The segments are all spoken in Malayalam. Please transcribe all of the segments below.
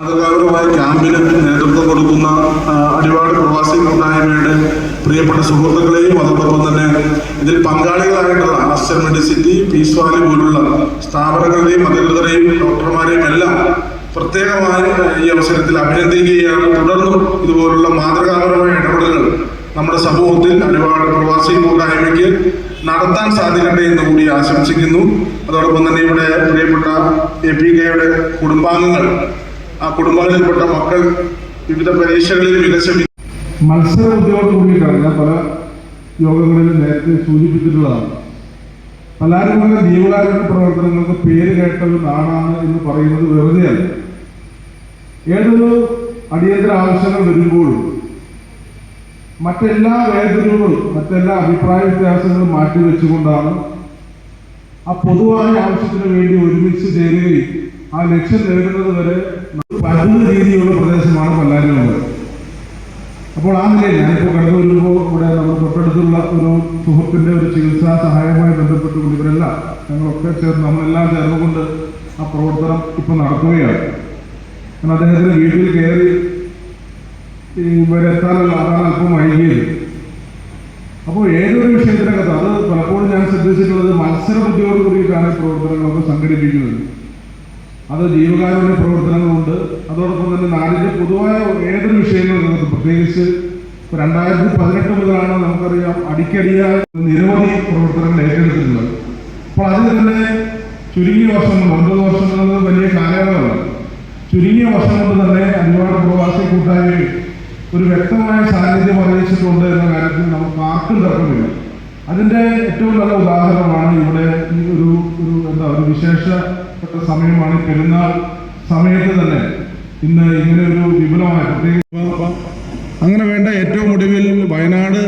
മാതൃകാപരമായ ക്യാമ്പിന് നേതൃത്വം കൊടുക്കുന്ന അടിവാട് പ്രവാസി കൂട്ടായ്മയുടെ പ്രിയപ്പെട്ട സുഹൃത്തുക്കളെയും അതോടൊപ്പം തന്നെ ഇതിൽ പങ്കാളികളായിട്ടുള്ള ആസ്റ്റർ മെഡിസിറ്റി, പീസ് വാലി പോലുള്ള സ്ഥാപനങ്ങളെയും അധികൃതരെയും ഡോക്ടർമാരെയും എല്ലാം പ്രത്യേകമായി ഈ അവസരത്തിൽ അഭിനന്ദിക്കുകയാണ്. തുടർന്നും ഇതുപോലുള്ള മാതൃകാപരമായ ഇടപെടലുകൾ നമ്മുടെ സമൂഹത്തിൽ അടിവാട് പ്രവാസി കൂട്ടായ്മയ്ക്ക് നടത്താൻ സാധിക്കട്ടെ എന്ന് കൂടി ആശംസിക്കുന്നു. അതോടൊപ്പം തന്നെ ഇവിടെ പ്രിയപ്പെട്ട APKയുടെ കുടുംബാംഗങ്ങൾ, ആ കുടുംബങ്ങളിൽപ്പെട്ട മക്കൾ വിവിധ പരീക്ഷകളിൽ മികച്ച മത്സര ബുദ്ധിയോട് കൂടിയിട്ടാണ് ഞാൻ പല യോഗങ്ങളിലും നേരത്തെ സൂചിപ്പിച്ചിട്ടുള്ളതാണ്. പലാരിമംഗല ജീവകാരുണ്യ പ്രവർത്തനങ്ങൾക്ക് പേര് കേട്ട ഒരു നാടാണ് എന്ന് പറയുന്നത് വെറുതെയല്ല. ഏതൊരു അടിയന്തര ആവശ്യങ്ങൾ വരുമ്പോഴും മറ്റെല്ലാ വേദനകളും മറ്റെല്ലാ അഭിപ്രായ വ്യത്യാസങ്ങളും മാറ്റിവെച്ചുകൊണ്ടാണ് ആ പൊതുവായ ആവശ്യത്തിന് വേണ്ടി ഒരുമിച്ച് ചേരുകയും ആ ലക്ഷ്യം നേടുന്നത് വരെ പരന്ന രീതിയിലുള്ള പ്രദേശമാണ് പല്ലാരിമംഗലം. അപ്പോൾ ആ നിലയിൽ ഞാനിപ്പോൾ കടന്നു വരുമ്പോൾ ഇവിടെ നമ്മൾ തൊട്ടടുത്തുള്ള ഒരു സുഹൃത്തിൻ്റെ ഒരു ചികിത്സാ സഹായവുമായി ബന്ധപ്പെട്ടുകൊണ്ട് ഇവരെല്ലാം ഞങ്ങളൊക്കെ ചേർന്ന് നമ്മളെല്ലാം ചേർന്നുകൊണ്ട് ആ പ്രവർത്തനം ഇപ്പോൾ നടത്തുകയാണ്. കാരണം അദ്ദേഹത്തിന് വീട്ടിൽ കയറി ഇവരെത്താനുള്ള അതാണ് അല്പം വൈകിയത്. അപ്പോൾ ഏതൊരു വിഷയത്തിനകത്ത് അത് പലപ്പോഴും ഞാൻ ശ്രദ്ധിച്ചിട്ടുള്ളത് മത്സര ബുദ്ധിയോട് കൂടിയിട്ടാണ് പ്രവർത്തനങ്ങളൊക്കെ സംഘടിപ്പിക്കുന്നത്. അത് ജീവകാരുണ്യ പ്രവർത്തനങ്ങളുണ്ട്, അതോടൊപ്പം തന്നെ നാടിൻ്റെ പൊതുവായ ഏതൊരു വിഷയങ്ങളിനകത്ത് പ്രത്യേകിച്ച് 2018 മുതലാണ് നമുക്കറിയാം അടിക്കടിയായ നിരവധി പ്രവർത്തനങ്ങൾ ഏറ്റെടുത്തിട്ടുള്ളത്. അപ്പോൾ അതിൽ തന്നെ ചുരുങ്ങിയ വർഷങ്ങൾ 9 വർഷം എന്നത് വലിയ കാലയളവാണ്. ചുരുങ്ങിയ വർഷം കൊണ്ട് തന്നെ അടിവാട് പ്രവാസി കൂട്ടായ്മയിൽ ഒരു വ്യക്തമായ സാന്നിധ്യം അറിയിച്ചിട്ടുണ്ട് എന്ന കാര്യത്തിൽ നമുക്ക് ആർക്കും തർക്കമില്ല. അതിൻ്റെ ഏറ്റവും നല്ല ഉദാഹരണമാണ് ഇവിടെ ഈ ഒരു വിശേഷപ്പെട്ട സമയമാണ് പെരുന്നാൾ സമയത്ത് തന്നെ ഇന്ന് ഇങ്ങനെ ഒരു വിപുലമായ അങ്ങനെ വേണ്ട ഏറ്റവും ഒടുവിൽ വയനാട്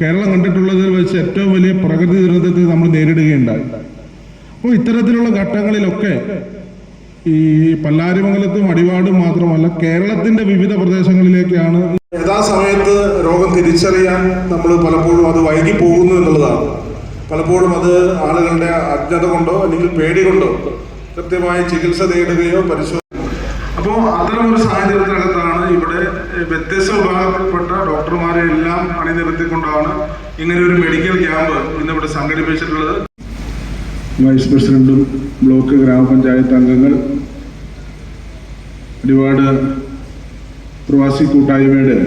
കേരളം കണ്ടിട്ടുള്ളതിൽ വെച്ച് ഏറ്റവും വലിയ പ്രകൃതി ദുരന്തത്തെ നമ്മൾ നേരിടുകയുണ്ടായി. അപ്പോൾ ഇത്തരത്തിലുള്ള ഘട്ടങ്ങളിലൊക്കെ ഈ പല്ലാരിമംഗലത്തും അടിവാടും മാത്രമല്ല കേരളത്തിന്റെ വിവിധ പ്രദേശങ്ങളിലേക്കാണ് യഥാസമയത്ത് രോഗം തിരിച്ചറിയാൻ നമ്മൾ പലപ്പോഴും അത് വൈകി പോകുന്നു എന്നുള്ളതാണ്. പലപ്പോഴും അത് ആളുകളുടെ അജ്ഞത കൊണ്ടോ അല്ലെങ്കിൽ പേടി കൊണ്ടോ കൃത്യമായി ചികിത്സ തേടുകയോ അപ്പോൾ അത്തരമൊരു സാഹചര്യത്തിനകത്താണ് ഇവിടെ വ്യത്യസ്ത വിഭാഗത്തിൽപ്പെട്ട ഡോക്ടർമാരെ എല്ലാം അണിനിരത്തിക്കൊണ്ടാണ് ഇങ്ങനെ ഒരു മെഡിക്കൽ ക്യാമ്പ് ഇന്നിവിടെ സംഘടിപ്പിച്ചിട്ടുള്ളത്. വൈസ് പ്രസിഡന്റും ബ്ലോക്ക് ഗ്രാമപഞ്ചായത്ത് അംഗങ്ങൾ, അടിവാട് പ്രവാസി കൂട്ടായ്മയുടെ